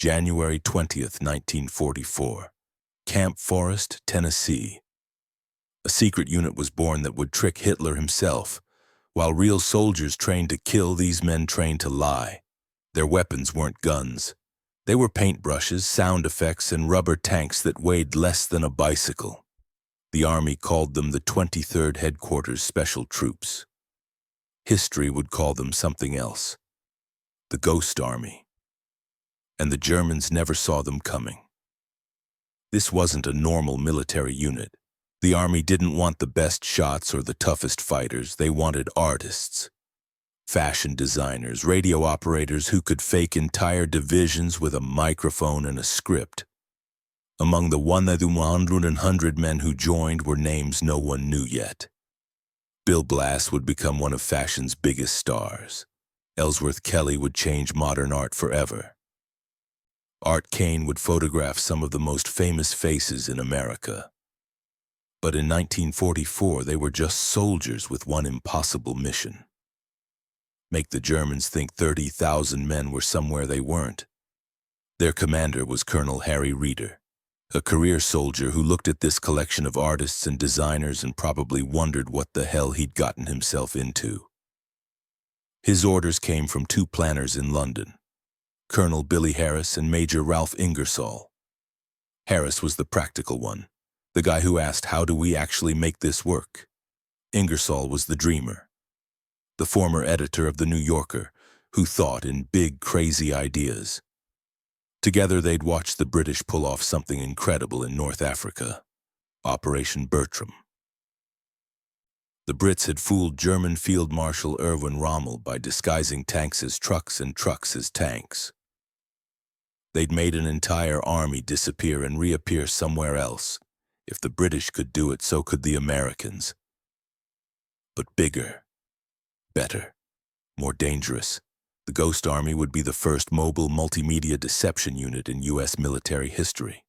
January 20th, 1944. Camp Forrest, Tennessee. A secret unit was born that would trick Hitler himself. While real soldiers trained to kill, these men trained to lie. Their weapons weren't guns. They were paintbrushes, sound effects, and rubber tanks that weighed less than a bicycle. The Army called them the 23rd Headquarters Special Troops. History would call them something else. The Ghost Army. And the Germans never saw them coming. This wasn't a normal military unit. The Army didn't want the best shots or the toughest fighters. They wanted artists. Fashion designers, radio operators who could fake entire divisions with a microphone and a script. Among the 100 men who joined were names no one knew yet. Blass would become one of fashion's biggest stars. Ellsworth Kelly would change modern art forever. Kane would photograph some of the most famous faces in America. But in 1944, they were just soldiers with one impossible mission. Make the Germans think 30,000 men were somewhere they weren't. Their commander was Colonel Harry Reeder, a career soldier who looked at this collection of artists and designers and probably wondered what the hell he'd gotten himself into. His orders came from two planners in London, Colonel Billy Harris and Major Ralph Ingersoll. Harris was the practical one, the guy who asked, how do we actually make this work? Ingersoll was the dreamer, the former editor of The New Yorker, who thought in big, crazy ideas. Together they'd watch the British pull off something incredible in North Africa, Operation Bertram. The Brits had fooled German Field Marshal Erwin Rommel by disguising tanks as trucks and trucks as tanks. They'd made an entire army disappear and reappear somewhere else. If the British could do it, so could the Americans. But bigger, better, more dangerous. The Ghost Army would be the first mobile multimedia deception unit in U.S. military history.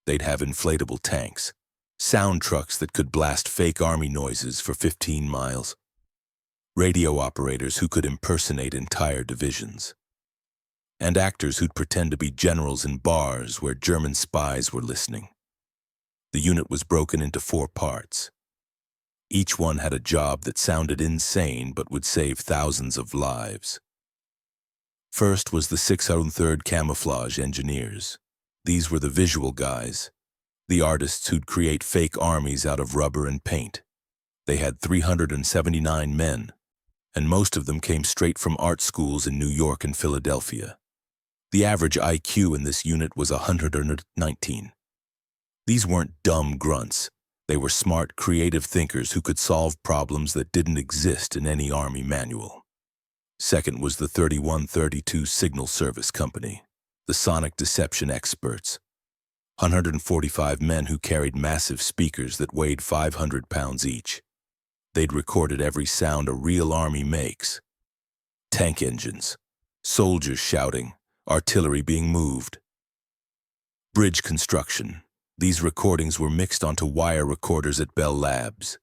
They'd have inflatable tanks, sound trucks that could blast fake army noises for 15 miles, radio operators who could impersonate entire divisions, and actors who'd pretend to be generals in bars where German spies were listening. The unit was broken into 4 parts. Each one had a job that sounded insane but would save thousands of lives. First was the 603rd Camouflage Engineers. These were the visual guys, the artists who'd create fake armies out of rubber and paint. They had 379 men, and most of them came straight from art schools in New York and Philadelphia. The average IQ in this unit was 119. These weren't dumb grunts. They were smart, creative thinkers who could solve problems that didn't exist in any Army manual. Second was the 3132 Signal Service Company, the sonic deception experts. 145 men who carried massive speakers that weighed 500 pounds each. They'd recorded every sound a real army makes. Tank engines, soldiers shouting, artillery being moved. Bridge construction. These recordings were mixed onto wire recorders at Bell Labs,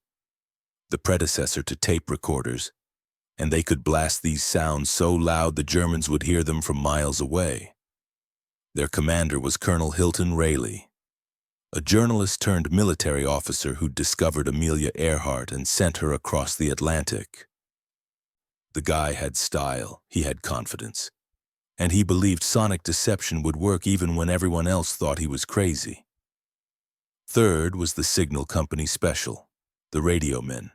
the predecessor to tape recorders, and they could blast these sounds so loud the Germans would hear them from miles away. Their commander was Colonel Hilton Rayleigh, a journalist turned military officer who'd discovered Amelia Earhart and sent her across the Atlantic. The guy had style, he had confidence, and he believed sonic deception would work even when everyone else thought he was crazy. Third was the Signal Company Special, the radio men.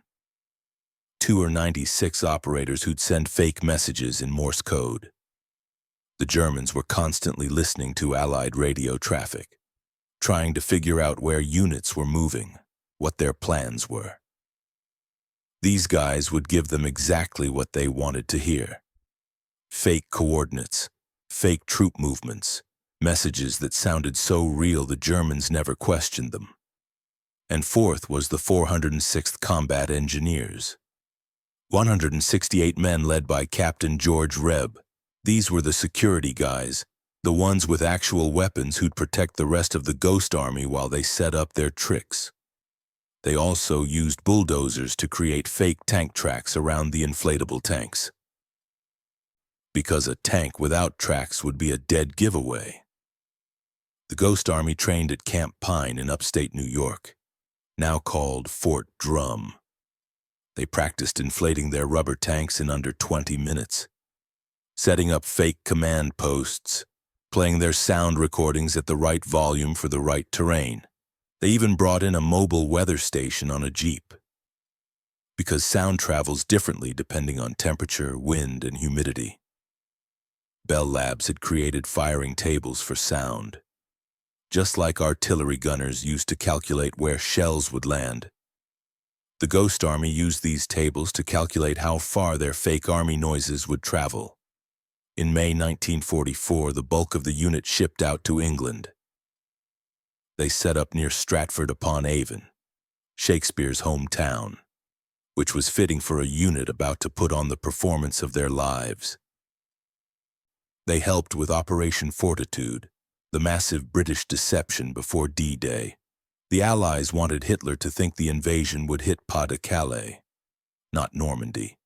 96 operators who'd send fake messages in Morse code. The Germans were constantly listening to Allied radio traffic, trying to figure out where units were moving, what their plans were. These guys would give them exactly what they wanted to hear. Fake coordinates, fake troop movements, messages that sounded so real the Germans never questioned them. And fourth was the 406th Combat Engineers. 168 men led by Captain George Rebb. These were the security guys, the ones with actual weapons who'd protect the rest of the Ghost Army while they set up their tricks. They also used bulldozers to create fake tank tracks around the inflatable tanks. because a tank without tracks would be a dead giveaway. The Ghost Army trained at Camp Pine in upstate New York, now called Fort Drum. They practiced inflating their rubber tanks in under 20 minutes, setting up fake command posts, playing their sound recordings at the right volume for the right terrain. They even brought in a mobile weather station on a Jeep, because sound travels differently depending on temperature, wind, and humidity. Bell Labs had created firing tables for sound, just like artillery gunners used to calculate where shells would land. The Ghost Army used these tables to calculate how far their fake army noises would travel. In May 1944, the bulk of the unit shipped out to England. They set up near Stratford-upon-Avon, Shakespeare's hometown, which was fitting for a unit about to put on the performance of their lives. They helped with Operation Fortitude, the massive British deception before D-Day. The Allies wanted Hitler to think the invasion would hit Pas-de-Calais, not Normandy.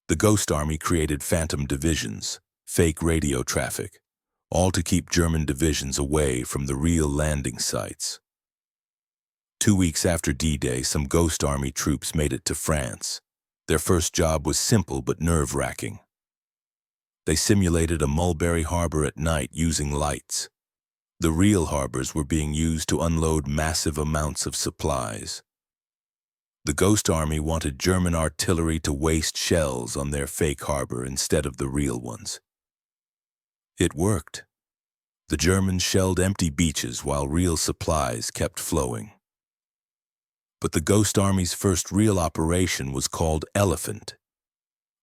The Ghost Army created phantom divisions, fake radio traffic, all to keep German divisions away from the real landing sites. 2 weeks after D-Day, some Ghost Army troops made it to France. Their first job was simple but nerve-wracking. They simulated a Mulberry Harbor at night using lights. The real harbors were being used to unload massive amounts of supplies. The Ghost Army wanted German artillery to waste shells on their fake harbor instead of the real ones. It worked. The Germans shelled empty beaches while real supplies kept flowing. But the Ghost Army's first real operation was called Elephant,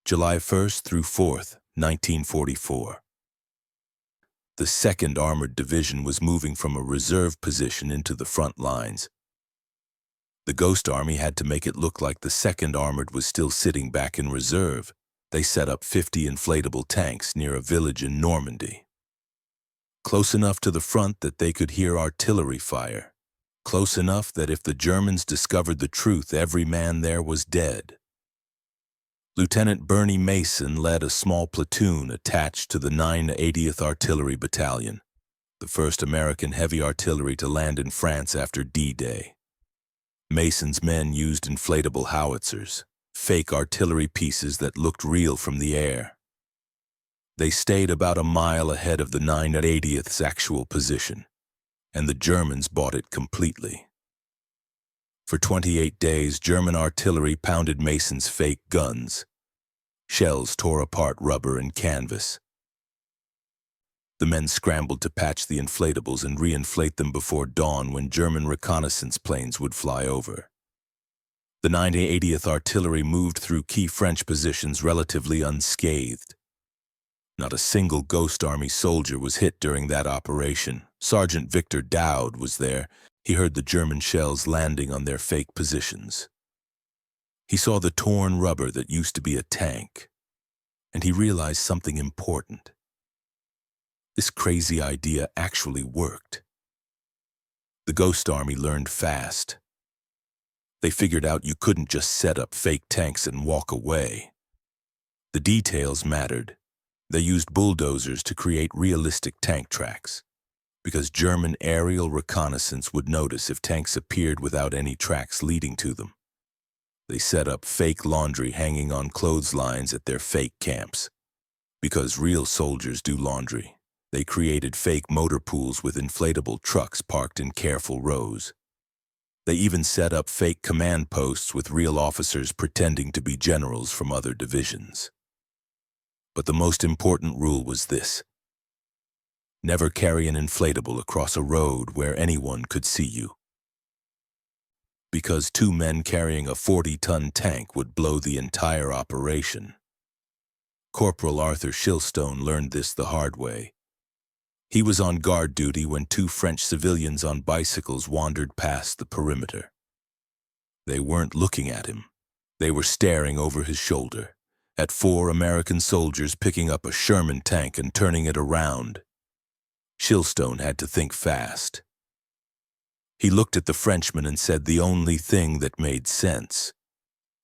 July 1st through 4th, 1944. The 2nd Armored Division was moving from a reserve position into the front lines. The Ghost Army had to make it look like the 2nd Armored was still sitting back in reserve. They set up 50 inflatable tanks near a village in Normandy, close enough to the front that they could hear artillery fire, close enough that if the Germans discovered the truth, every man there was dead. Lieutenant Bernie Mason led a small platoon attached to the 980th Artillery Battalion, the first American heavy artillery to land in France after D-Day. Mason's men used inflatable howitzers, fake artillery pieces that looked real from the air. They stayed about a mile ahead of the 980th's actual position, and the Germans bought it completely. For 28 days, German artillery pounded Mason's fake guns. Shells tore apart rubber and canvas. The men scrambled to patch the inflatables and reinflate them before dawn when German reconnaissance planes would fly over. The 980th Artillery moved through key French positions relatively unscathed. Not a single Ghost Army soldier was hit during that operation. Sergeant Victor Dowd was there. He heard the German shells landing on their fake positions. He saw the torn rubber that used to be a tank, and he realized something important. This crazy idea actually worked. The Ghost Army learned fast. They figured out you couldn't just set up fake tanks and walk away. The details mattered. They used bulldozers to create realistic tank tracks, because German aerial reconnaissance would notice if tanks appeared without any tracks leading to them. They set up fake laundry hanging on clotheslines at their fake camps. Because real soldiers do laundry, they created fake motor pools with inflatable trucks parked in careful rows. They even set up fake command posts with real officers pretending to be generals from other divisions. But the most important rule was this: never carry an inflatable across a road where anyone could see you. Because 2 men carrying a 40-ton tank would blow the entire operation. Corporal Arthur Shilstone learned this the hard way. He was on guard duty when 2 French civilians on bicycles wandered past the perimeter. They weren't looking at him. They were staring over his shoulder at 4 American soldiers picking up a Sherman tank and turning it around. Shilstone had to think fast. He looked at the Frenchman and said the only thing that made sense.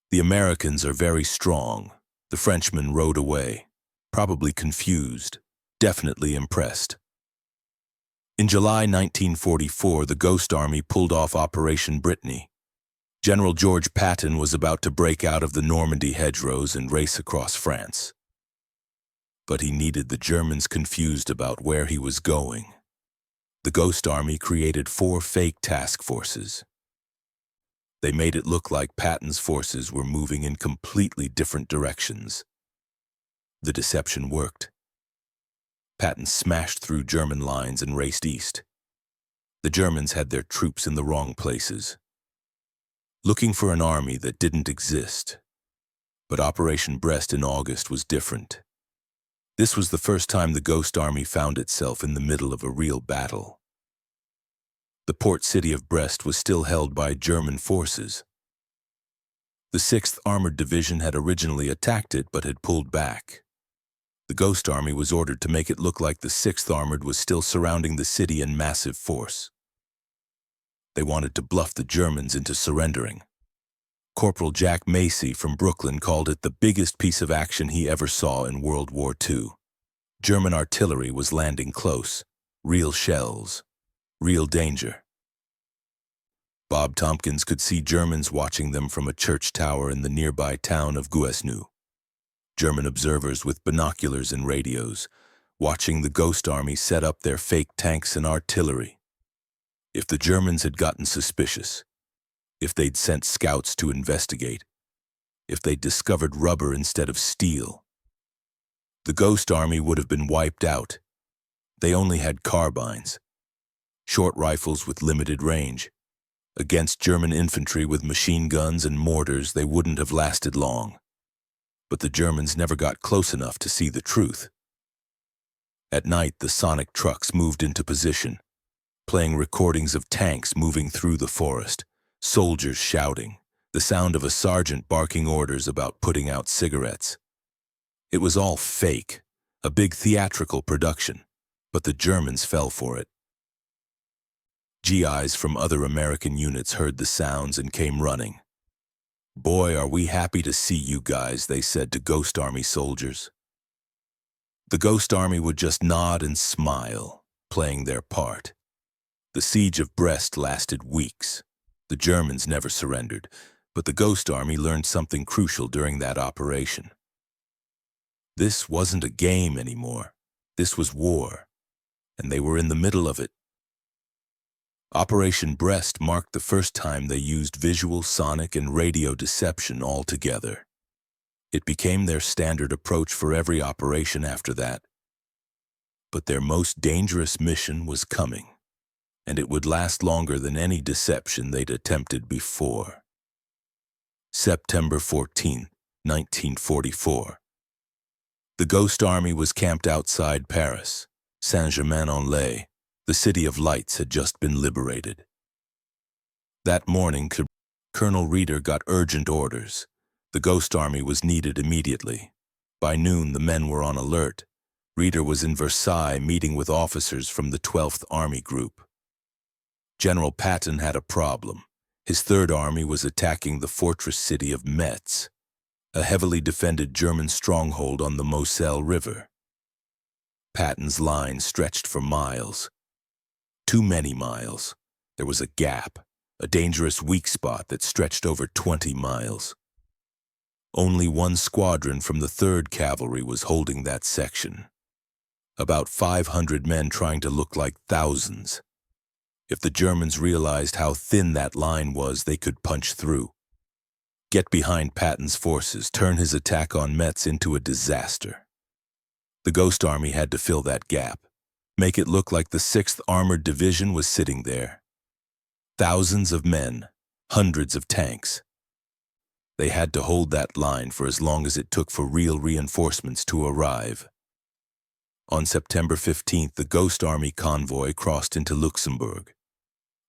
The Americans are very strong. The Frenchman rode away. Probably confused, definitely impressed. In July 1944, the Ghost Army pulled off Operation Brittany. General George Patton was about to break out of the Normandy hedgerows and race across France. But he needed the Germans confused about where he was going. The Ghost Army created 4 fake task forces. They made it look like Patton's forces were moving in completely different directions. The deception worked. Patton smashed through German lines and raced east. The Germans had their troops in the wrong places, looking for an army that didn't exist. But Operation Brest in August was different. This was the first time the Ghost Army found itself in the middle of a real battle. The port city of Brest was still held by German forces. The 6th Armored Division had originally attacked it but had pulled back. The Ghost Army was ordered to make it look like the 6th Armored was still surrounding the city in massive force. They wanted to bluff the Germans into surrendering. Corporal Jack Macy from Brooklyn called it the biggest piece of action he ever saw in World War II. German artillery was landing close, real shells, real danger. Bob Tompkins could see Germans watching them from a church tower in the nearby town of Guesnu. German observers with binoculars and radios, watching the Ghost Army set up their fake tanks and artillery. If the Germans had gotten suspicious, if they'd sent scouts to investigate, if they'd discovered rubber instead of steel, the Ghost Army would have been wiped out. They only had carbines, short rifles with limited range. Against German infantry with machine guns and mortars, they wouldn't have lasted long. But the Germans never got close enough to see the truth. At night, the sonic trucks moved into position, playing recordings of tanks moving through the forest, soldiers shouting, the sound of a sergeant barking orders about putting out cigarettes. It was all fake, a big theatrical production, but the Germans fell for it. GIs from other American units heard the sounds and came running. "Boy, are we happy to see you guys," they said to Ghost Army soldiers. The Ghost Army would just nod and smile, playing their part. The siege of Brest lasted weeks. The Germans never surrendered, but the Ghost Army learned something crucial during that operation. This wasn't a game anymore. This was war, and they were in the middle of it. Operation Brest marked the first time they used visual, sonic, and radio deception all together. It became their standard approach for every operation after that. But their most dangerous mission was coming, and it would last longer than any deception they'd attempted before. September 14, 1944. The Ghost Army was camped outside Paris. Saint-Germain-en-Laye, the City of Lights, had just been liberated. That morning, Colonel Reeder got urgent orders. The Ghost Army was needed immediately. By noon, the men were on alert. Reeder was in Versailles meeting with officers from the 12th Army Group. General Patton had a problem. His Third Army was attacking the fortress city of Metz, a heavily defended German stronghold on the Moselle River. Patton's line stretched for miles. Too many miles. There was a gap, a dangerous weak spot that stretched over 20 miles. Only one squadron from the 3rd Cavalry was holding that section. About 500 men trying to look like thousands. If the Germans realized how thin that line was, they could punch through. Get behind Patton's forces, turn his attack on Metz into a disaster. The Ghost Army had to fill that gap, make it look like the 6th Armored Division was sitting there. Thousands of men, hundreds of tanks. They had to hold that line for as long as it took for real reinforcements to arrive. On September 15th, the Ghost Army convoy crossed into Luxembourg.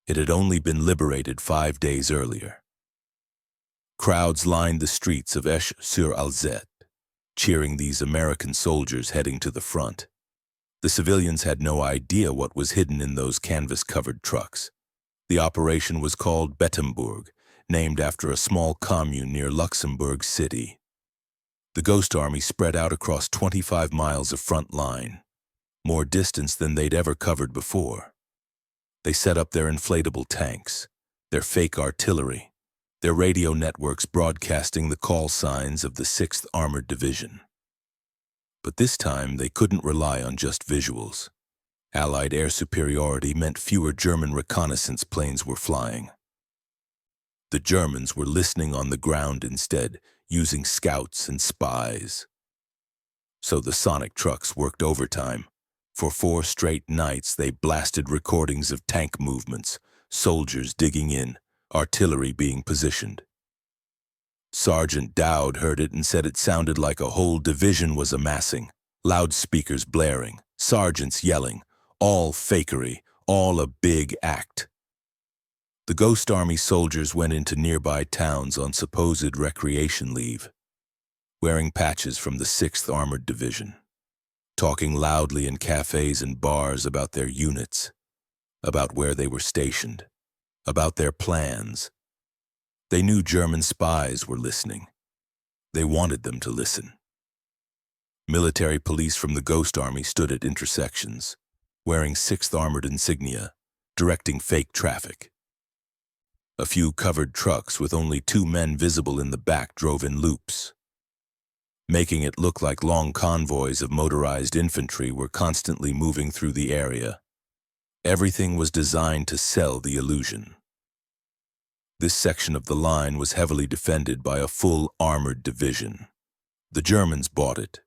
It had only been liberated 5 days earlier. Crowds lined the streets of Esch-sur-Alzette, cheering these American soldiers heading to the front. The civilians had no idea what was hidden in those canvas-covered trucks. The operation was called Bettembourg, named after a small commune near Luxembourg City. The Ghost Army spread out across 25 miles of front line, more distance than they'd ever covered before. They set up their inflatable tanks, their fake artillery, their radio networks broadcasting the call signs of the 6th Armored Division. But this time, they couldn't rely on just visuals. Allied air superiority meant fewer German reconnaissance planes were flying. The Germans were listening on the ground instead, using scouts and spies. So the sonic trucks worked overtime. For 4 straight nights, they blasted recordings of tank movements, soldiers digging in, artillery being positioned. Sergeant Dowd heard it and said it sounded like a whole division was amassing, loudspeakers blaring, sergeants yelling, all fakery, all a big act. The Ghost Army soldiers went into nearby towns on supposed recreation leave, wearing patches from the 6th Armored Division, talking loudly in cafes and bars about their units, about where they were stationed, about their plans. They knew German spies were listening. They wanted them to listen. Military police from the Ghost Army stood at intersections, wearing 6th Armored insignia, directing fake traffic. A few covered trucks with only 2 men visible in the back drove in loops, making it look like long convoys of motorized infantry were constantly moving through the area. Everything was designed to sell the illusion. This section of the line was heavily defended by a full armored division. The Germans bought it.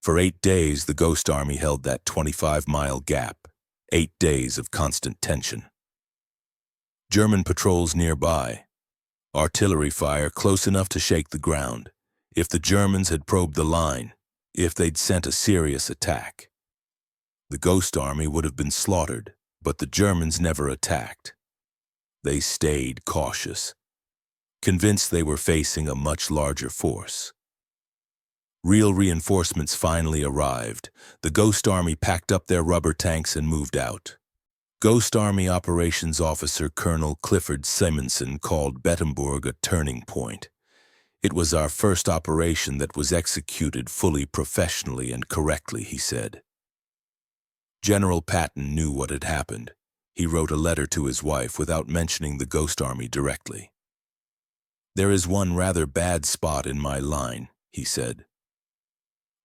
For 8 days, the Ghost Army held that 25-mile gap, 8 days of constant tension. German patrols nearby, artillery fire close enough to shake the ground. If the Germans had probed the line, if they'd sent a serious attack, the Ghost Army would have been slaughtered, but the Germans never attacked. They stayed cautious, convinced they were facing a much larger force. Real reinforcements finally arrived. The Ghost Army packed up their rubber tanks and moved out. Ghost Army Operations Officer Colonel Clifford Simonson called Bettembourg a turning point. It was our first operation that was executed fully professionally and correctly, he said. General Patton knew what had happened. He wrote a letter to his wife without mentioning the Ghost Army directly. There is one rather bad spot in my line, he said.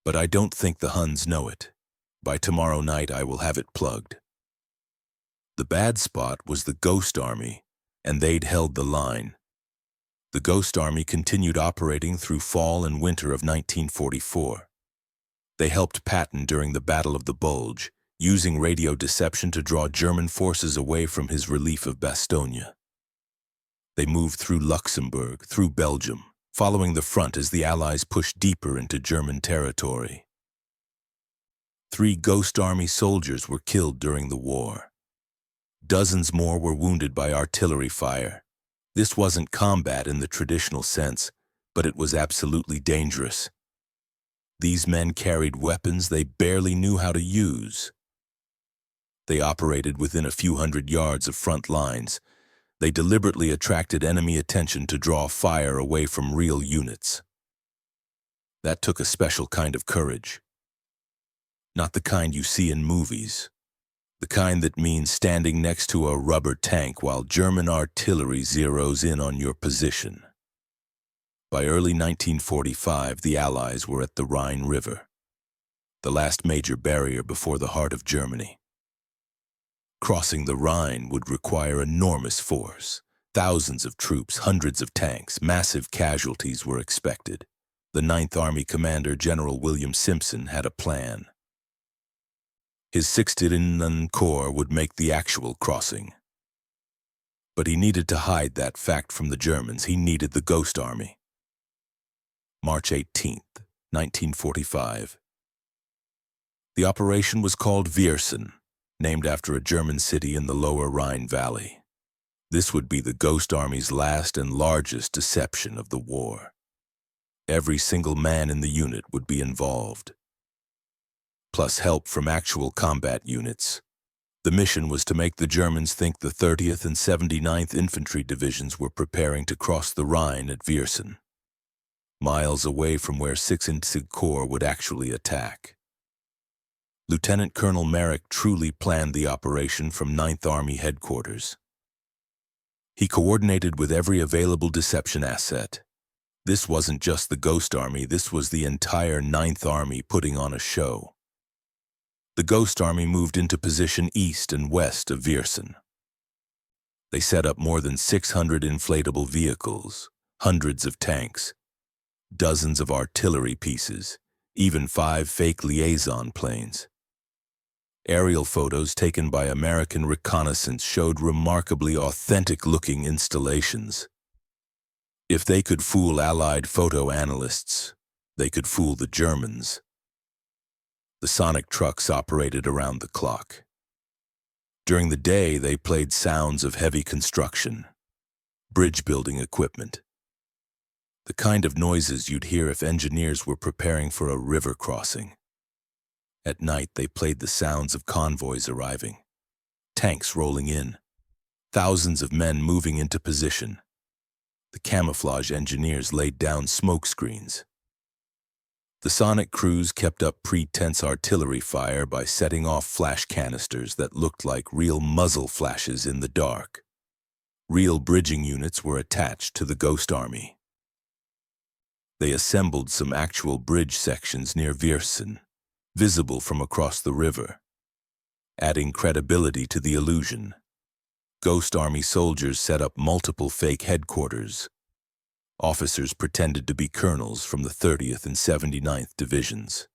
But I don't think the Huns know it. By tomorrow night I will have it plugged. The bad spot was the Ghost Army, and they'd held the line. The Ghost Army continued operating through fall and winter of 1944. They helped Patton during the Battle of the Bulge, using radio deception to draw German forces away from his relief of Bastogne. They moved through Luxembourg, through Belgium, following the front as the Allies pushed deeper into German territory. 3 Ghost Army soldiers were killed during the war. Dozens more were wounded by artillery fire. This wasn't combat in the traditional sense, but it was absolutely dangerous. These men carried weapons they barely knew how to use. They operated within a few hundred yards of front lines. They deliberately attracted enemy attention to draw fire away from real units. That took a special kind of courage. Not the kind you see in movies. The kind that means standing next to a rubber tank while German artillery zeroes in on your position. By early 1945, the Allies were at the Rhine River, the last major barrier before the heart of Germany. Crossing the Rhine would require enormous force. Thousands of troops, hundreds of tanks, massive casualties were expected. The 9th Army commander, General William Simpson, had a plan. His 16th Corps would make the actual crossing. But he needed to hide that fact from the Germans. He needed the Ghost Army. March 18th, 1945. The operation was called Viersen, named after a German city in the lower Rhine Valley. This would be the Ghost Army's last and largest deception of the war. Every single man in the unit would be involved, plus help from actual combat units. The mission was to make the Germans think the 30th and 79th Infantry Divisions were preparing to cross the Rhine at Viersen. miles away from where 6th Corps would actually attack. Lieutenant Colonel Merrick truly planned the operation from 9th Army headquarters. He coordinated with every available deception asset. This wasn't just the Ghost Army, this was the entire 9th Army putting on a show. The Ghost Army moved into position east and west of Viersen. They set up more than 600 inflatable vehicles, hundreds of tanks, dozens of artillery pieces, even 5 fake liaison planes. Aerial photos taken by American reconnaissance showed remarkably authentic-looking installations. If they could fool Allied photo analysts, they could fool the Germans. The sonic trucks operated around the clock. During the day, they played sounds of heavy construction, bridge-building equipment, the kind of noises you'd hear if engineers were preparing for a river crossing. At night, they played the sounds of convoys arriving, tanks rolling in, thousands of men moving into position. The camouflage engineers laid down smoke screens. The sonic crews kept up pretense artillery fire by setting off flash canisters that looked like real muzzle flashes in the dark. Real bridging units were attached to the Ghost Army. They assembled some actual bridge sections near Viersen, visible from across the river, adding credibility to the illusion. Ghost Army soldiers set up multiple fake headquarters. Officers pretended to be colonels from the 30th and 79th Divisions,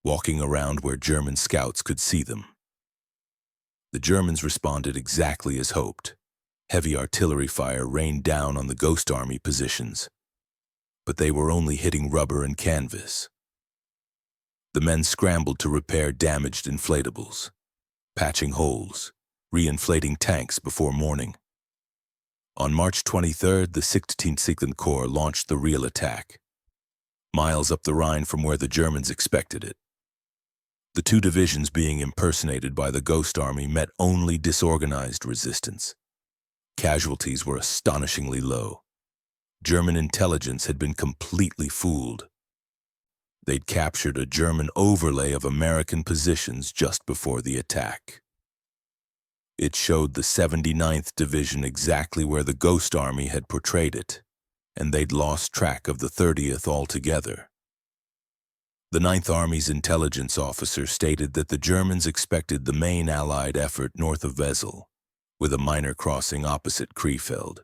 walking around where German scouts could see them. The Germans responded exactly as hoped. Heavy artillery fire rained down on the Ghost Army positions, but they were only hitting rubber and canvas. The men scrambled to repair damaged inflatables, patching holes, re-inflating tanks before morning. On March 23rd, the 16th Corps launched the real attack, miles up the Rhine from where the Germans expected it. The 2 divisions being impersonated by the Ghost Army met only disorganized resistance. Casualties were astonishingly low. German intelligence had been completely fooled. They'd captured a German overlay of American positions just before the attack. It showed the 79th Division exactly where the Ghost Army had portrayed it, and they'd lost track of the 30th altogether. The 9th Army's intelligence officer stated that the Germans expected the main Allied effort north of Wesel, with a minor crossing opposite Krefeld,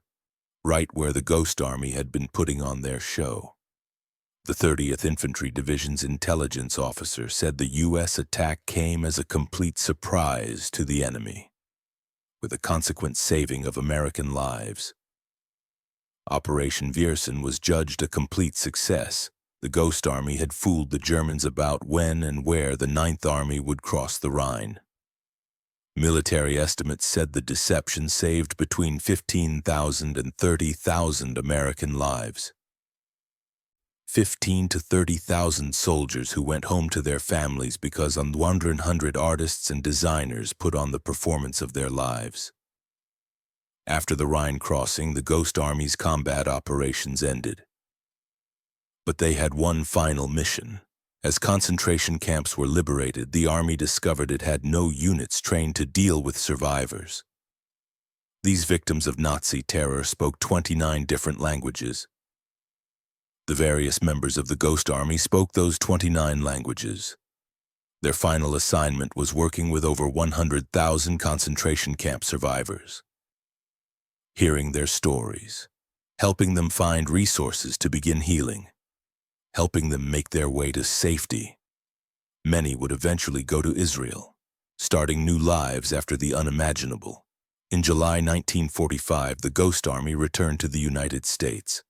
right where the Ghost Army had been putting on their show. The 30th Infantry Division's intelligence officer said the U.S. attack came as a complete surprise to the enemy, with a consequent saving of American lives. Operation Viersen was judged a complete success. The Ghost Army had fooled the Germans about when and where the 9th Army would cross the Rhine. Military estimates said the deception saved between 15,000 and 30,000 American lives. 15 to 30,000 soldiers who went home to their families because 100 artists and designers put on the performance of their lives. After the Rhine crossing, the Ghost Army's combat operations ended. But they had one final mission. As concentration camps were liberated, the Army discovered it had no units trained to deal with survivors. These victims of Nazi terror spoke 29 different languages. The various members of the Ghost Army spoke those 29 languages. Their final assignment was working with over 100,000 concentration camp survivors, hearing their stories, helping them find resources to begin healing, helping them make their way to safety. Many would eventually go to Israel, starting new lives after the unimaginable. In July 1945, the Ghost Army returned to the United States.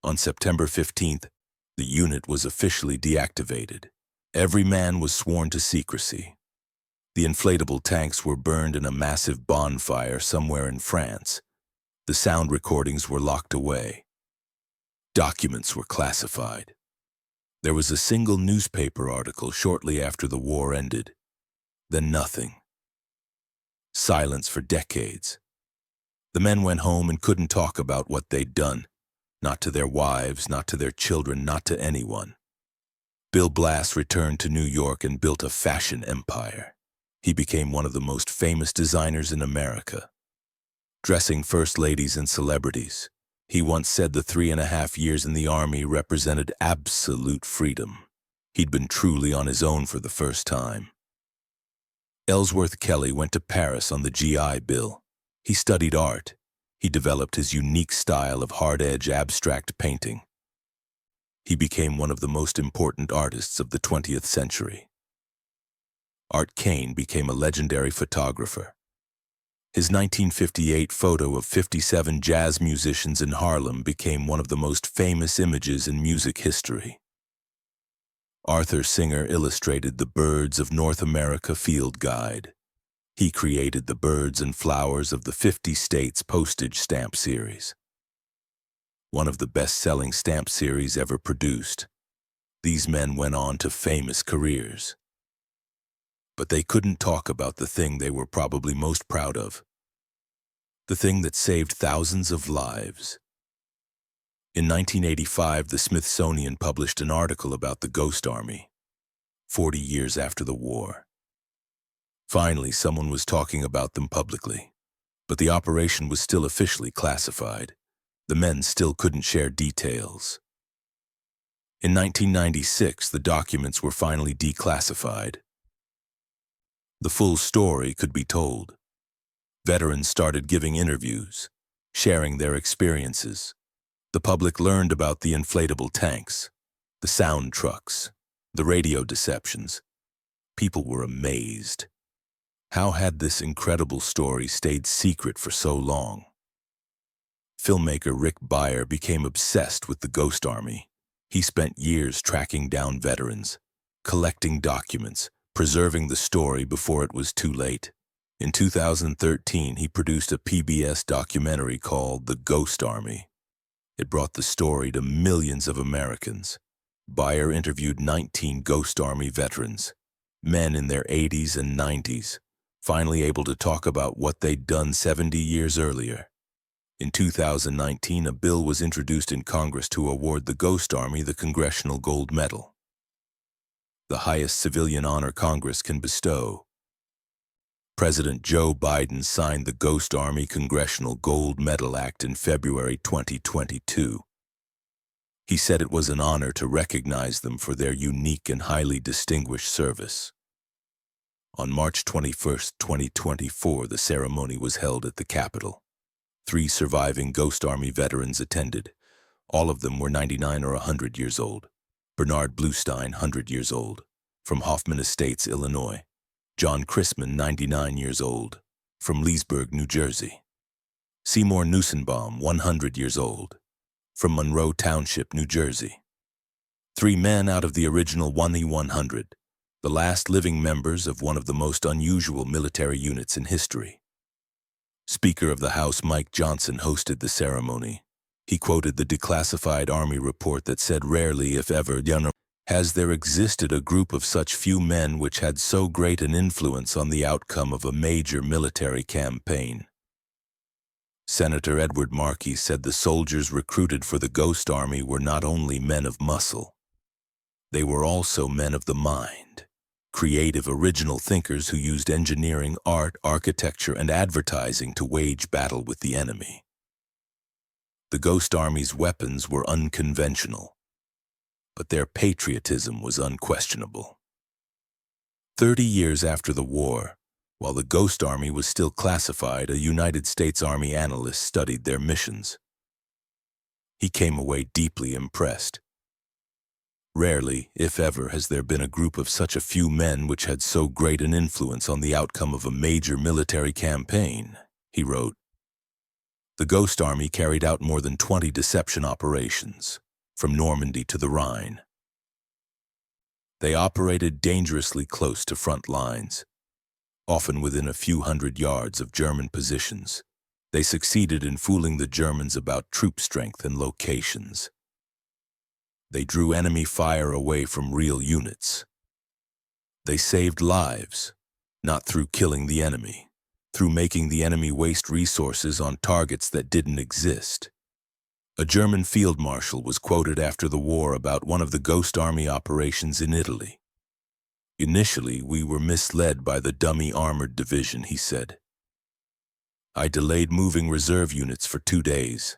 On September 15th, the unit was officially deactivated. Every man was sworn to secrecy. The inflatable tanks were burned in a massive bonfire somewhere in France. The sound recordings were locked away. Documents were classified. There was a single newspaper article shortly after the war ended. Then nothing. Silence for decades. The men went home and couldn't talk about what they'd done. Not to their wives, not to their children, not to anyone. Bill Blass returned to New York and built a fashion empire. He became one of the most famous designers in America, dressing first ladies and celebrities. He once said the 3.5 years in the Army represented absolute freedom. He'd been truly on his own for the first time. Ellsworth Kelly went to Paris on the GI Bill. He studied art. He developed his unique style of hard-edge abstract painting. He became one of the most important artists of the 20th century. Kane became a legendary photographer. His 1958 photo of 57 jazz musicians in Harlem became one of the most famous images in music history. Arthur Singer illustrated the Birds of North America Field Guide. He created the birds and flowers of the 50 States postage stamp series, one of the best-selling stamp series ever produced. These men went on to famous careers. But they couldn't talk about the thing they were probably most proud of, the thing that saved thousands of lives. In 1985, the Smithsonian published an article about the Ghost Army, 40 years after the war. Finally, someone was talking about them publicly, but the operation was still officially classified. The men still couldn't share details. In 1996, the documents were finally declassified. The full story could be told. Veterans started giving interviews, sharing their experiences. The public learned about the inflatable tanks, the sound trucks, the radio deceptions. People were amazed. How had this incredible story stayed secret for so long? Filmmaker Rick Beyer became obsessed with the Ghost Army. He spent years tracking down veterans, collecting documents, preserving the story before it was too late. In 2013, he produced a PBS documentary called The Ghost Army. It brought the story to millions of Americans. Beyer interviewed 19 Ghost Army veterans, men in their 80s and 90s, finally able to talk about what they'd done 70 years earlier. In 2019, a bill was introduced in Congress to award the Ghost Army the Congressional Gold Medal, the highest civilian honor Congress can bestow. President Joe Biden signed the Ghost Army Congressional Gold Medal Act in February 2022. He said it was an honor to recognize them for their unique and highly distinguished service. On March 21, 2024, the ceremony was held at the Capitol. 3 surviving Ghost Army veterans attended. All of them were 99 or 100 years old. Bernard Bluestein, 100 years old, from Hoffman Estates, Illinois. John Chrisman, 99 years old, from Leesburg, New Jersey. Seymour Nussenbaum, 100 years old, from Monroe Township, New Jersey. 3 men out of the original 1E100, the last living members of one of the most unusual military units in history. Speaker of the House Mike Johnson hosted the ceremony. He quoted the declassified Army report that said, "Rarely, if ever, has there existed a group of such few men which had so great an influence on the outcome of a major military campaign." Senator Edward Markey said the soldiers recruited for the Ghost Army were not only men of muscle, they were also men of the mind, creative, original thinkers who used engineering, art, architecture, and advertising to wage battle with the enemy. The Ghost Army's weapons were unconventional, but their patriotism was unquestionable. 30 years after the war, while the Ghost Army was still classified, a United States Army analyst studied their missions. He came away deeply impressed. Rarely, if ever, has there been a group of such a few men which had so great an influence on the outcome of a major military campaign, he wrote. The Ghost Army carried out more than 20 deception operations, from Normandy to the Rhine. They operated dangerously close to front lines, often within a few hundred yards of German positions. They succeeded in fooling the Germans about troop strength and locations. They drew enemy fire away from real units. They saved lives, not through killing the enemy, through making the enemy waste resources on targets that didn't exist. A German field marshal was quoted after the war about one of the Ghost Army operations in Italy. "Initially, we were misled by the dummy armored division," he said. "I delayed moving reserve units for 2 days.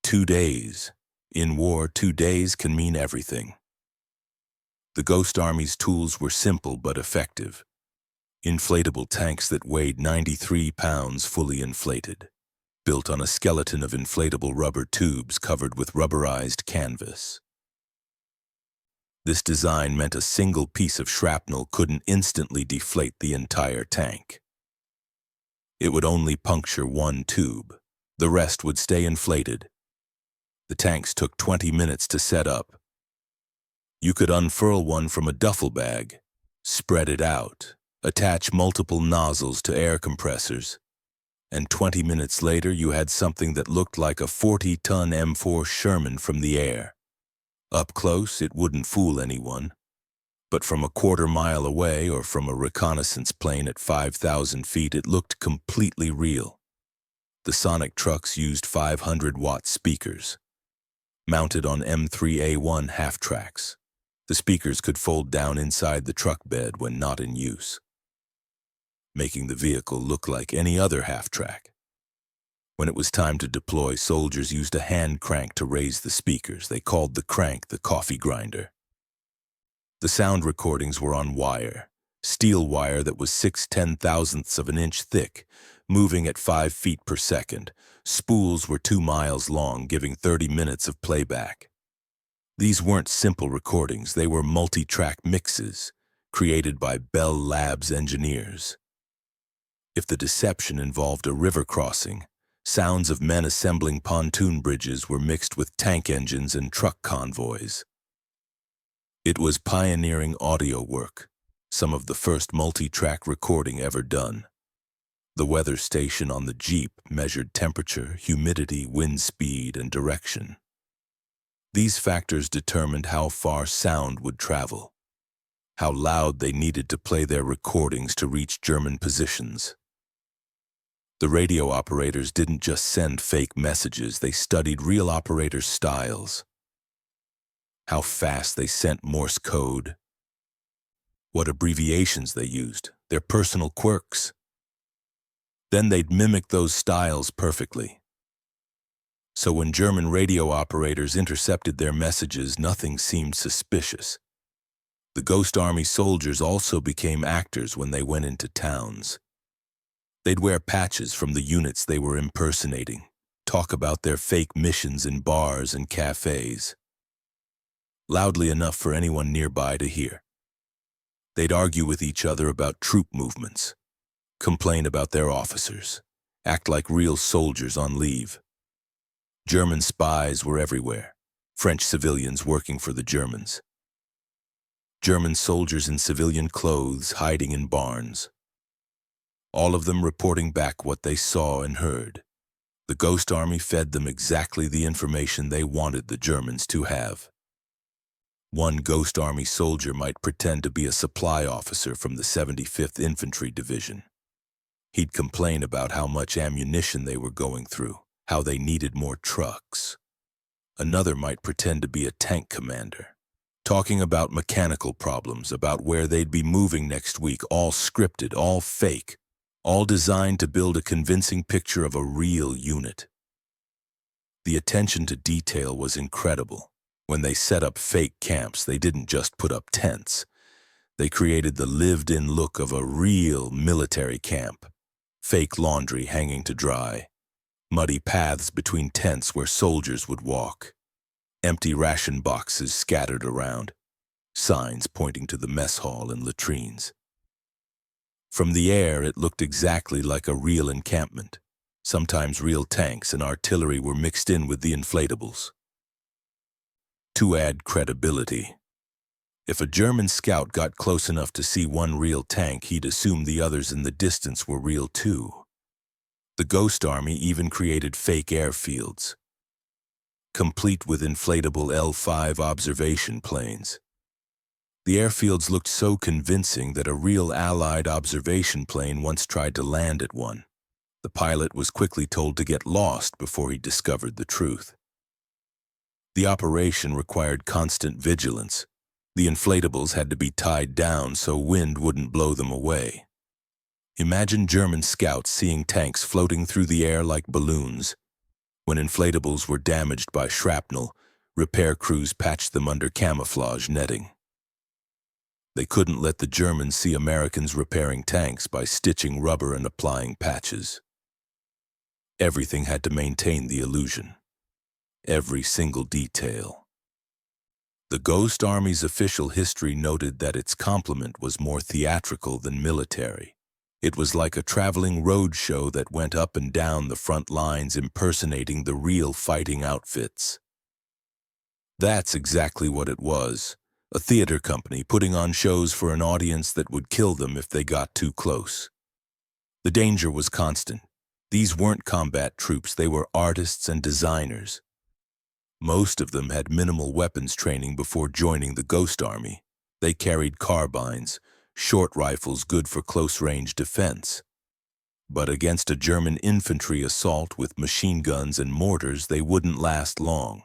2 days. In war, 2 days can mean everything." The Ghost Army's tools were simple but effective. Inflatable tanks that weighed 93 pounds fully inflated, built on a skeleton of inflatable rubber tubes covered with rubberized canvas. This design meant a single piece of shrapnel couldn't instantly deflate the entire tank. It would only puncture one tube. The rest would stay inflated. The tanks took 20 minutes to set up. You could unfurl one from a duffel bag, spread it out, attach multiple nozzles to air compressors, and 20 minutes later you had something that looked like a 40-ton M4 Sherman from the air. Up close, it wouldn't fool anyone, but from a quarter-mile away or from a reconnaissance plane at 5,000 feet, it looked completely real. The Sonic trucks used 500-watt speakers, mounted on M3A1 half-tracks. The speakers could fold down inside the truck bed when not in use, making the vehicle look like any other half-track. When it was time to deploy, soldiers used a hand crank to raise the speakers. They called the crank the coffee grinder. The sound recordings were on wire, steel wire that was 6/10,000ths of an inch thick, moving at 5 feet per second. Spools were 2 miles long, giving 30 minutes of playback. These weren't simple recordings, they were multi-track mixes, created by Bell Labs engineers. If the deception involved a river crossing, sounds of men assembling pontoon bridges were mixed with tank engines and truck convoys. It was pioneering audio work, some of the first multi-track recording ever done. The weather station on the Jeep measured temperature, humidity, wind speed, and direction. These factors determined how far sound would travel, how loud they needed to play their recordings to reach German positions. The radio operators didn't just send fake messages, they studied real operators' styles. How fast they sent Morse code, what abbreviations they used, their personal quirks. Then they'd mimic those styles perfectly. So when German radio operators intercepted their messages, nothing seemed suspicious. The Ghost Army soldiers also became actors when they went into towns. They'd wear patches from the units they were impersonating, talk about their fake missions in bars and cafes, loudly enough for anyone nearby to hear. They'd argue with each other about troop movements, complain about their officers, act like real soldiers on leave. German spies were everywhere, French civilians working for the Germans. German soldiers in civilian clothes hiding in barns. All of them reporting back what they saw and heard. The Ghost Army fed them exactly the information they wanted the Germans to have. One Ghost Army soldier might pretend to be a supply officer from the 75th Infantry Division. He'd complain about how much ammunition they were going through, how they needed more trucks. Another might pretend to be a tank commander, talking about mechanical problems, about where they'd be moving next week, all scripted, all fake, all designed to build a convincing picture of a real unit. The attention to detail was incredible. When they set up fake camps, they didn't just put up tents. They created the lived-in look of a real military camp. Fake laundry hanging to dry, muddy paths between tents where soldiers would walk, empty ration boxes scattered around, signs pointing to the mess hall and latrines. From the air, it looked exactly like a real encampment. Sometimes real tanks and artillery were mixed in with the inflatables. To add credibility, if a German scout got close enough to see one real tank, he'd assume the others in the distance were real too. The Ghost Army even created fake airfields, complete with inflatable L-5 observation planes. The airfields looked so convincing that a real Allied observation plane once tried to land at one. The pilot was quickly told to get lost before he discovered the truth. The operation required constant vigilance. The inflatables had to be tied down so wind wouldn't blow them away. Imagine German scouts seeing tanks floating through the air like balloons. When inflatables were damaged by shrapnel, repair crews patched them under camouflage netting. They couldn't let the Germans see Americans repairing tanks by stitching rubber and applying patches. Everything had to maintain the illusion. Every single detail. The Ghost Army's official history noted that its complement was more theatrical than military. It was like a traveling road show that went up and down the front lines impersonating the real fighting outfits. That's exactly what it was. A theater company putting on shows for an audience that would kill them if they got too close. The danger was constant. These weren't combat troops, they were artists and designers. Most of them had minimal weapons training before joining the Ghost Army. They carried carbines, short rifles good for close-range defense. But against a German infantry assault with machine guns and mortars, they wouldn't last long.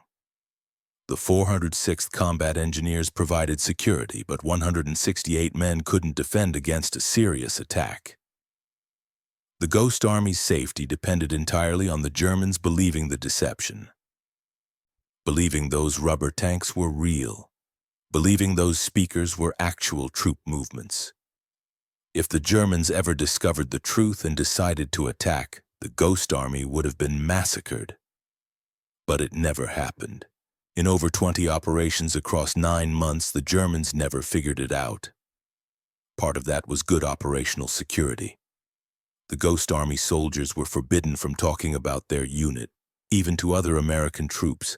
The 406th Combat Engineers provided security, but 168 men couldn't defend against a serious attack. The Ghost Army's safety depended entirely on the Germans believing the deception. Believing those rubber tanks were real. Believing those speakers were actual troop movements. If the Germans ever discovered the truth and decided to attack, the Ghost Army would have been massacred. But it never happened. In over 20 operations across 9 months, the Germans never figured it out. Part of that was good operational security. The Ghost Army soldiers were forbidden from talking about their unit, even to other American troops.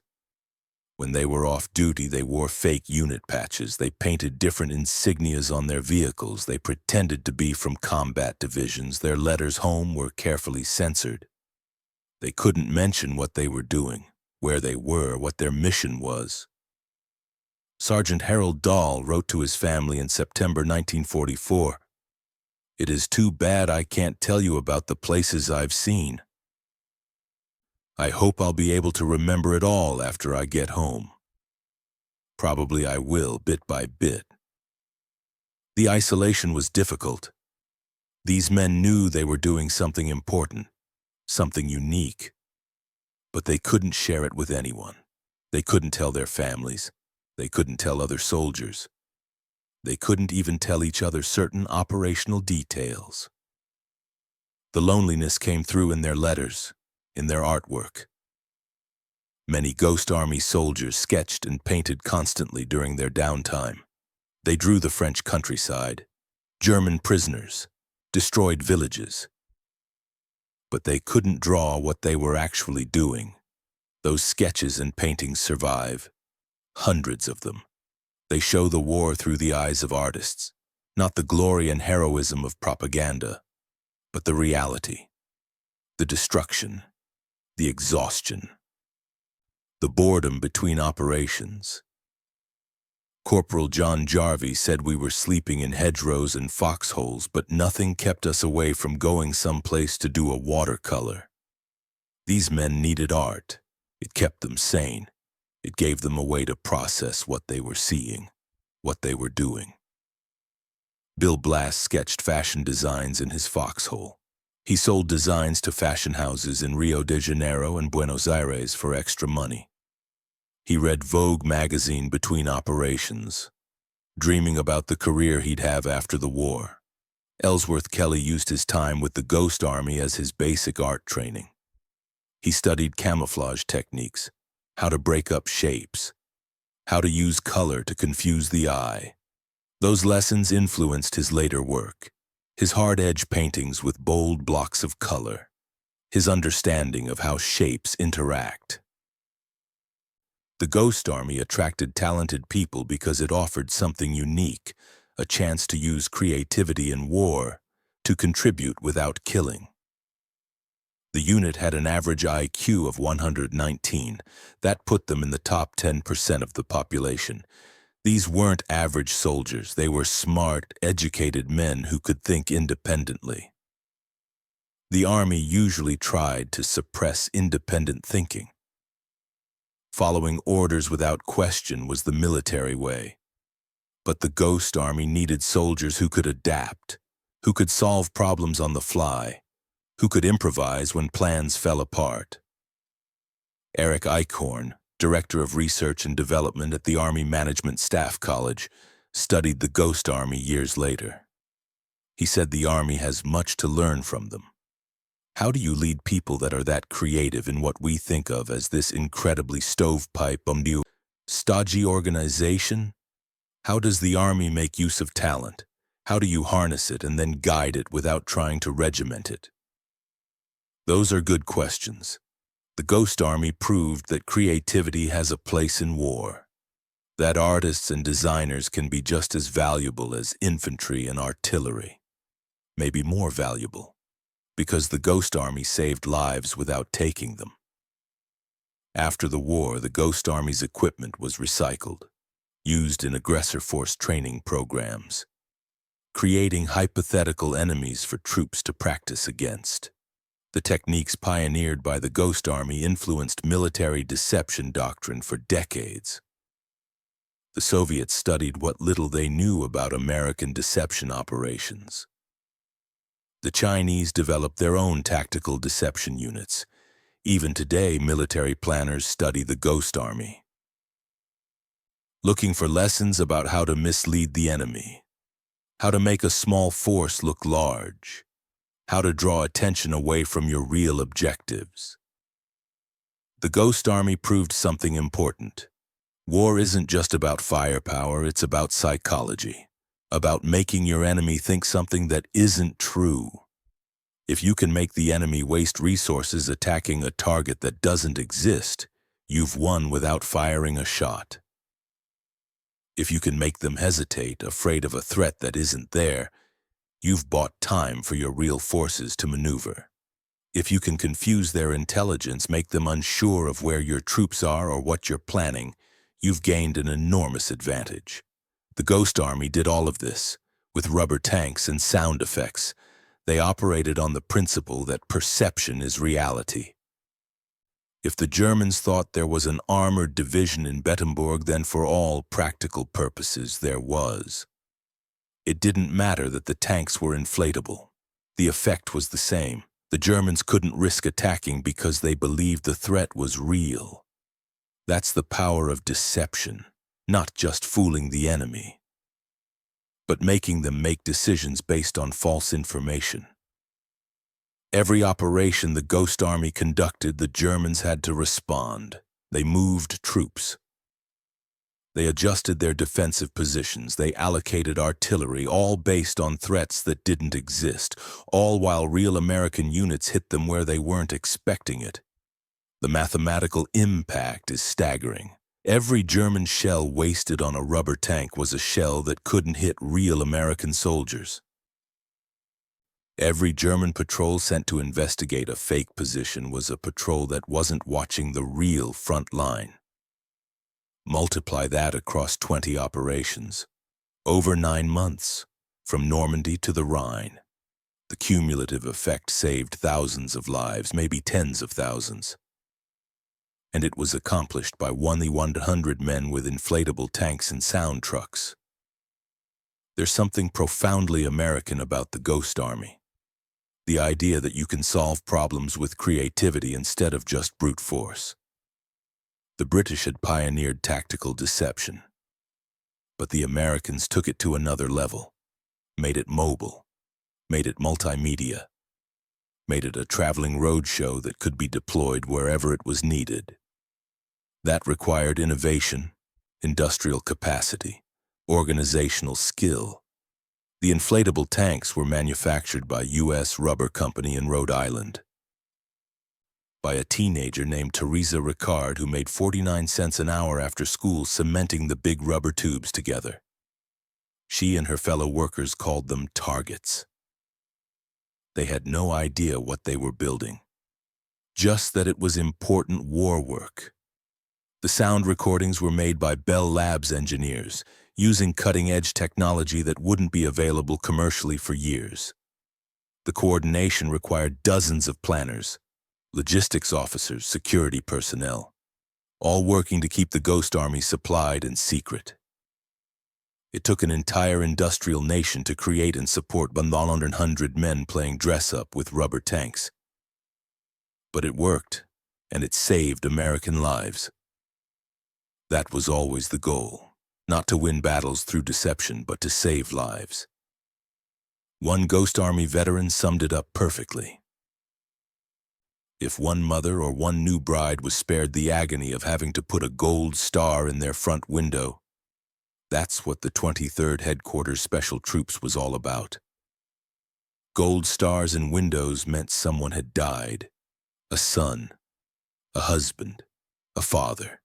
When they were off duty, they wore fake unit patches. They painted different insignias on their vehicles. They pretended to be from combat divisions. Their letters home were carefully censored. They couldn't mention what they were doing, where they were, what their mission was. Sergeant Harold Dahl wrote to his family in September 1944, "It is too bad I can't tell you about the places I've seen. I hope I'll be able to remember it all after I get home. Probably I will, bit by bit." The isolation was difficult. These men knew they were doing something important, something unique. But they couldn't share it with anyone. They couldn't tell their families. They couldn't tell other soldiers. They couldn't even tell each other certain operational details. The loneliness came through in their letters, in their artwork. Many Ghost Army soldiers sketched and painted constantly during their downtime. They drew the French countryside, German prisoners, destroyed villages. But they couldn't draw what they were actually doing. Those sketches and paintings survive, hundreds of them. They show the war through the eyes of artists, not the glory and heroism of propaganda, but the reality, the destruction, the exhaustion, the boredom between operations. Corporal John Jarvie said we were sleeping in hedgerows and foxholes, but nothing kept us away from going someplace to do a watercolor. These men needed art. It kept them sane. It gave them a way to process what they were seeing, what they were doing. Bill Blass sketched fashion designs in his foxhole. He sold designs to fashion houses in Rio de Janeiro and Buenos Aires for extra money. He read Vogue magazine between operations, dreaming about the career he'd have after the war. Ellsworth Kelly used his time with the Ghost Army as his basic art training. He studied camouflage techniques, how to break up shapes, how to use color to confuse the eye. Those lessons influenced his later work. His hard-edge paintings with bold blocks of color, his understanding of how shapes interact. The Ghost Army attracted talented people because it offered something unique, a chance to use creativity in war, to contribute without killing. The unit had an average IQ of 119. That put them in the top 10% of the population. These weren't average soldiers. They were smart, educated men who could think independently. The Army usually tried to suppress independent thinking. Following orders without question was the military way. But the Ghost Army needed soldiers who could adapt, who could solve problems on the fly, who could improvise when plans fell apart. Eric Eichhorn, Director of Research and Development at the Army Management Staff College, studied the Ghost Army years later. He said the Army has much to learn from them. How do you lead people that are that creative in what we think of as this incredibly stovepipe, stodgy organization? How does the Army make use of talent? How do you harness it and then guide it without trying to regiment it? Those are good questions. The Ghost Army proved that creativity has a place in war, that artists and designers can be just as valuable as infantry and artillery, maybe more valuable, because the Ghost Army saved lives without taking them. After the war, the Ghost Army's equipment was recycled, used in aggressor force training programs, creating hypothetical enemies for troops to practice against. The techniques pioneered by the Ghost Army influenced military deception doctrine for decades. The Soviets studied what little they knew about American deception operations. The Chinese developed their own tactical deception units. Even today, military planners study the Ghost Army, looking for lessons about how to mislead the enemy, how to make a small force look large, how to draw attention away from your real objectives. The Ghost Army proved something important. War isn't just about firepower, it's about psychology, about making your enemy think something that isn't true. If you can make the enemy waste resources attacking a target that doesn't exist, you've won without firing a shot. If you can make them hesitate, afraid of a threat that isn't there, you've bought time for your real forces to maneuver. If you can confuse their intelligence, make them unsure of where your troops are or what you're planning, you've gained an enormous advantage. The Ghost Army did all of this, with rubber tanks and sound effects. They operated on the principle that perception is reality. If the Germans thought there was an armored division in Bettemburg, then for all practical purposes there was. It didn't matter that the tanks were inflatable. The effect was the same. The Germans couldn't risk attacking because they believed the threat was real. That's the power of deception, not just fooling the enemy, but making them make decisions based on false information. Every operation the Ghost Army conducted, the Germans had to respond. They moved troops. They adjusted their defensive positions. They allocated artillery, all based on threats that didn't exist, all while real American units hit them where they weren't expecting it. The mathematical impact is staggering. Every German shell wasted on a rubber tank was a shell that couldn't hit real American soldiers. Every German patrol sent to investigate a fake position was a patrol that wasn't watching the real front line. Multiply that across 20 operations. Over 9 months, from Normandy to the Rhine. The cumulative effect saved thousands of lives, maybe tens of thousands. And it was accomplished by only 100 men with inflatable tanks and sound trucks. There's something profoundly American about the Ghost Army. The idea that you can solve problems with creativity instead of just brute force. The British had pioneered tactical deception, but the Americans took it to another level, made it mobile, made it multimedia, made it a traveling roadshow that could be deployed wherever it was needed. That required innovation, industrial capacity, organizational skill. The inflatable tanks were manufactured by U.S. Rubber Company in Rhode Island, by a teenager named Teresa Ricard who made 49 cents an hour after school cementing the big rubber tubes together. She and her fellow workers called them targets. They had no idea what they were building, just that it was important war work. The sound recordings were made by Bell Labs engineers, using cutting-edge technology that wouldn't be available commercially for years. The coordination required dozens of planners, logistics officers, security personnel. all working to keep the Ghost Army supplied and secret. It took an entire industrial nation to create and support 100 men playing dress-up with rubber tanks. But it worked, and it saved American lives. That was always the goal, not to win battles through deception, but to save lives. One Ghost Army veteran summed it up perfectly. If one mother or one new bride was spared the agony of having to put a gold star in their front window, that's what the 23rd Headquarters Special Troops was all about. Gold stars in windows meant someone had died. A son, a husband, a father,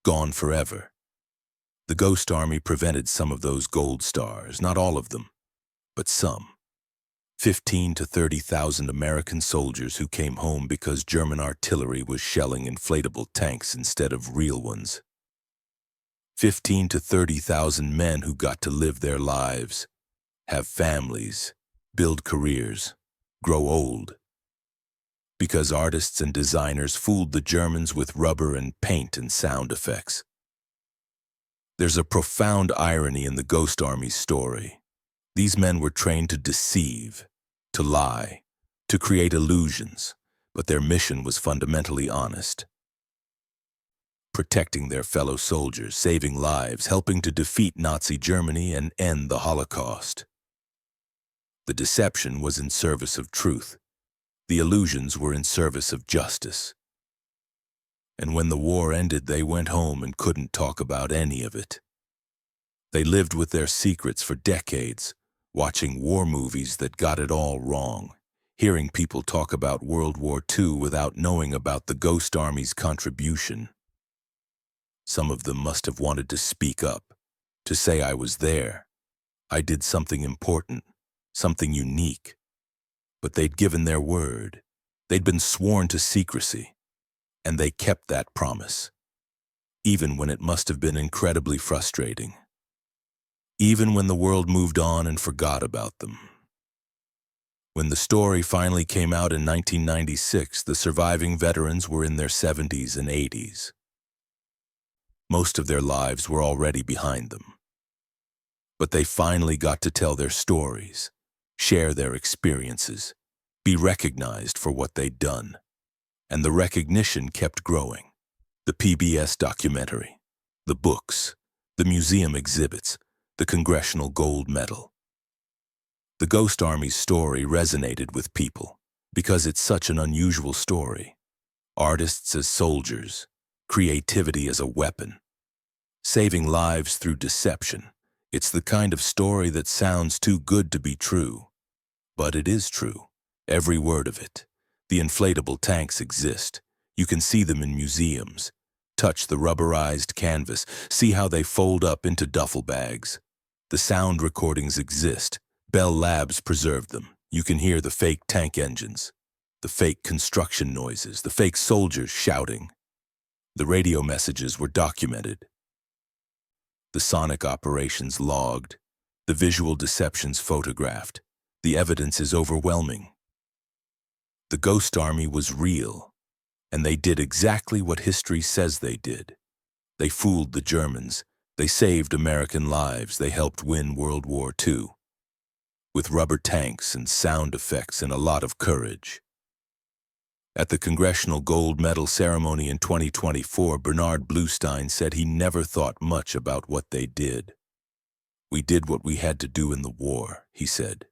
gone forever. The Ghost Army prevented some of those gold stars, not all of them, but some. 15,000 to 30,000 American soldiers who came home because German artillery was shelling inflatable tanks instead of real ones. 15,000 to 30,000 men who got to live their lives, have families, build careers, grow old. Because artists and designers fooled the Germans with rubber and paint and sound effects. There's a profound irony in the Ghost Army's story. These men were trained to deceive, to lie, to create illusions, but their mission was fundamentally honest. Protecting their fellow soldiers, saving lives, helping to defeat Nazi Germany and end the Holocaust. The deception was in service of truth. The illusions were in service of justice. And when the war ended, they went home and couldn't talk about any of it. They lived with their secrets for decades, watching war movies that got it all wrong, hearing people talk about World War II without knowing about the Ghost Army's contribution. Some of them must have wanted to speak up, to say I was there. I did something important, something unique. But they'd given their word. They'd been sworn to secrecy, and they kept that promise, even when it must have been incredibly frustrating. Even when the world moved on and forgot about them. When the story finally came out in 1996, the surviving veterans were in their 70s and 80s. Most of their lives were already behind them. But they finally got to tell their stories, share their experiences, be recognized for what they'd done. And the recognition kept growing. The PBS documentary, the books, the museum exhibits, the Congressional Gold Medal. The Ghost Army's story resonated with people because it's such an unusual story. Artists as soldiers, creativity as a weapon, saving lives through deception. It's the kind of story that sounds too good to be true. But it is true, every word of it. The inflatable tanks exist. You can see them in museums. Touch the rubberized canvas, see how they fold up into duffel bags. The sound recordings exist. Bell Labs preserved them. You can hear the fake tank engines, the fake construction noises, the fake soldiers shouting. The radio messages were documented. The sonic operations logged. The visual deceptions photographed. The evidence is overwhelming. The Ghost Army was real, and they did exactly what history says they did. They fooled the Germans. They saved American lives. They helped win World War II. With rubber tanks and sound effects and a lot of courage. At the Congressional Gold Medal ceremony in 2024, Bernard Bluestein said he never thought much about what they did. We did what we had to do in the war, he said.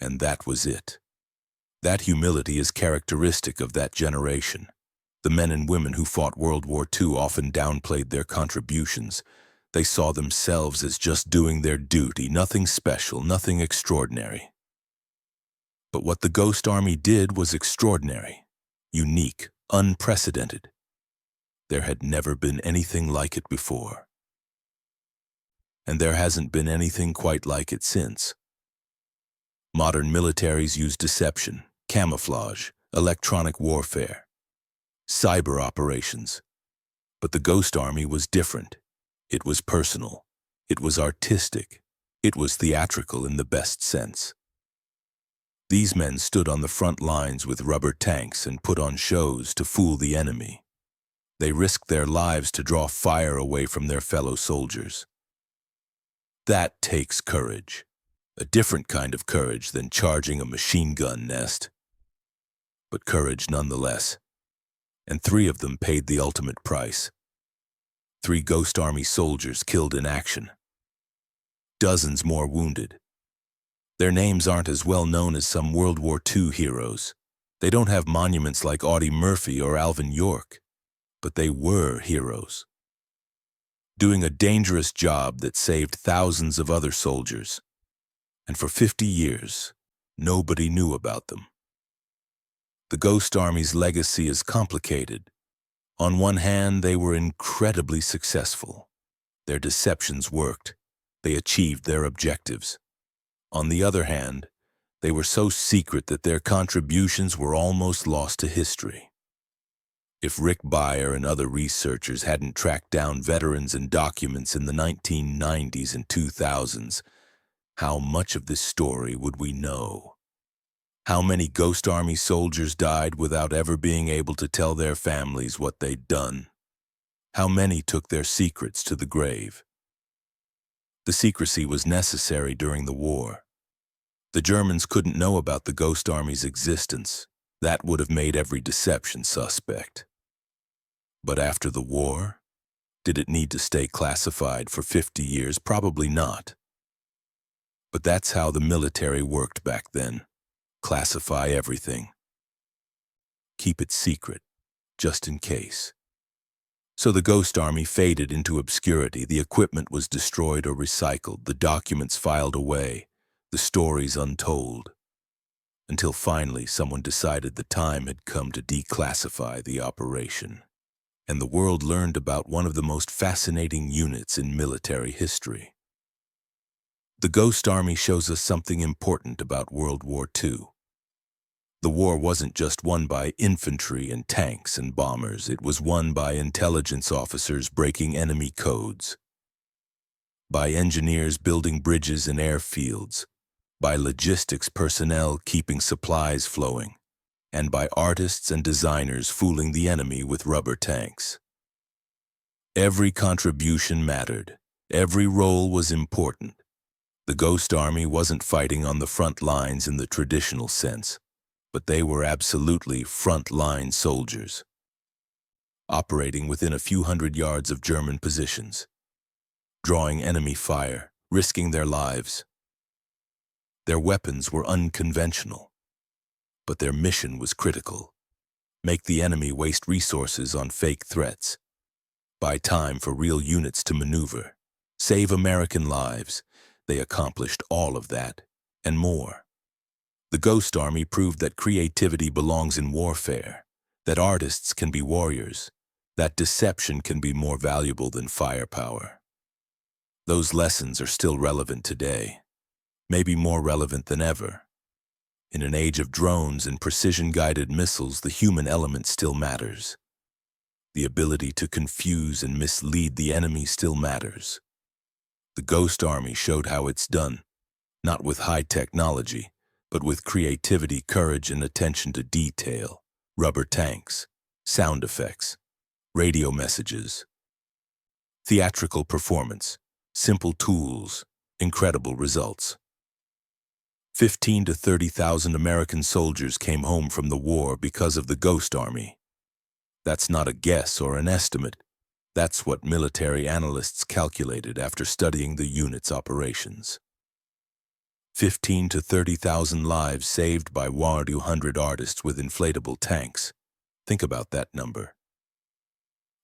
And that was it. That humility is characteristic of that generation. The men and women who fought World War II often downplayed their contributions. They saw themselves as just doing their duty, nothing special, nothing extraordinary. But what the Ghost Army did was extraordinary, unique, unprecedented. There had never been anything like it before. And there hasn't been anything quite like it since. Modern militaries use deception, camouflage, electronic warfare, cyber operations. But the Ghost Army was different. It was personal. It was artistic. It was theatrical in the best sense. These men stood on the front lines with rubber tanks and put on shows to fool the enemy. They risked their lives to draw fire away from their fellow soldiers. That takes courage, a different kind of courage than charging a machine gun nest. But courage nonetheless, and 3 of them paid the ultimate price. 3 Ghost Army soldiers killed in action. Dozens more wounded. Their names aren't as well known as some World War II heroes. They don't have monuments like Audie Murphy or Alvin York, but they were heroes, doing a dangerous job that saved thousands of other soldiers. And for 50 years, nobody knew about them. The Ghost Army's legacy is complicated. On one hand, they were incredibly successful. Their deceptions worked. They achieved their objectives. On the other hand, they were so secret that their contributions were almost lost to history. If Rick Beyer and other researchers hadn't tracked down veterans and documents in the 1990s and 2000s, how much of this story would we know? How many Ghost Army soldiers died without ever being able to tell their families what they'd done? How many took their secrets to the grave? The secrecy was necessary during the war. The Germans couldn't know about the Ghost Army's existence. That would have made every deception suspect. But after the war, did it need to stay classified for 50 years? Probably not. But that's how the military worked back then. Classify everything. Keep it secret, just in case. So the Ghost Army faded into obscurity. The equipment was destroyed or recycled, the documents filed away, the stories untold, until finally someone decided the time had come to declassify the operation. And the world learned about one of the most fascinating units in military history. The Ghost Army shows us something important about World War II. The war wasn't just won by infantry and tanks and bombers. It was won by intelligence officers breaking enemy codes, by engineers building bridges and airfields, by logistics personnel keeping supplies flowing, and by artists and designers fooling the enemy with rubber tanks. Every contribution mattered. Every role was important. The Ghost Army wasn't fighting on the front lines in the traditional sense, but they were absolutely front-line soldiers, operating within a few hundred yards of German positions, drawing enemy fire, risking their lives. Their weapons were unconventional, but their mission was critical. Make the enemy waste resources on fake threats, buy time for real units to maneuver, save American lives. They accomplished all of that, and more. The Ghost Army proved that creativity belongs in warfare, that artists can be warriors, that deception can be more valuable than firepower. Those lessons are still relevant today, maybe more relevant than ever. In an age of drones and precision-guided missiles, the human element still matters. The ability to confuse and mislead the enemy still matters. The Ghost Army showed how it's done, not with high technology, but with creativity, courage, and attention to detail. Rubber tanks, sound effects, radio messages, theatrical performance, simple tools, incredible results. 15,000 to 30,000 American soldiers came home from the war because of the Ghost Army. That's not a guess or an estimate. That's what military analysts calculated after studying the unit's operations. 15,000 to 30,000 lives saved by 100 artists with inflatable tanks. Think about that number.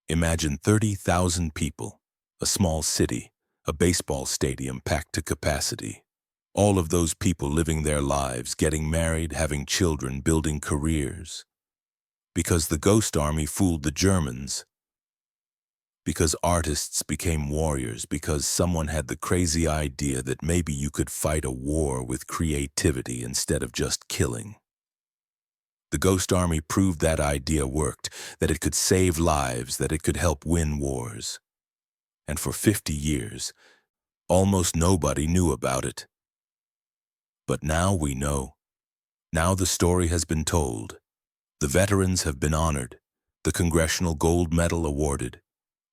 Imagine 30,000 people, a small city, a baseball stadium packed to capacity. All of those people living their lives, getting married, having children, building careers. Because the Ghost Army fooled the Germans. Because artists became warriors, because someone had the crazy idea that maybe you could fight a war with creativity instead of just killing. The Ghost Army proved that idea worked, that it could save lives, that it could help win wars. And for 50 years, almost nobody knew about it. But now we know. Now the story has been told. The veterans have been honored. The Congressional Gold Medal awarded.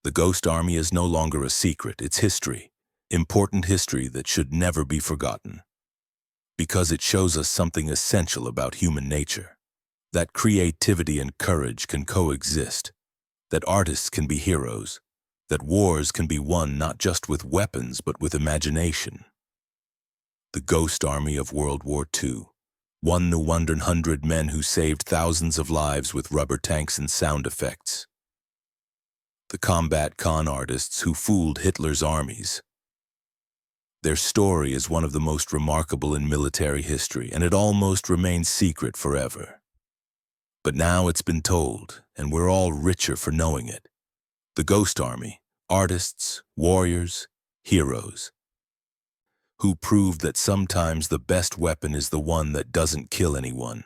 The Ghost Army is no longer a secret, it's history. Important history that should never be forgotten. Because it shows us something essential about human nature. That creativity and courage can coexist. That artists can be heroes. That wars can be won not just with weapons but with imagination. The Ghost Army of World War II. 100 men who saved thousands of lives with rubber tanks and sound effects. The combat con artists who fooled Hitler's armies. Their story is one of the most remarkable in military history, and it almost remains secret forever. But now it's been told, and we're all richer for knowing it. The Ghost Army, artists, warriors, heroes, who proved that sometimes the best weapon is the one that doesn't kill anyone.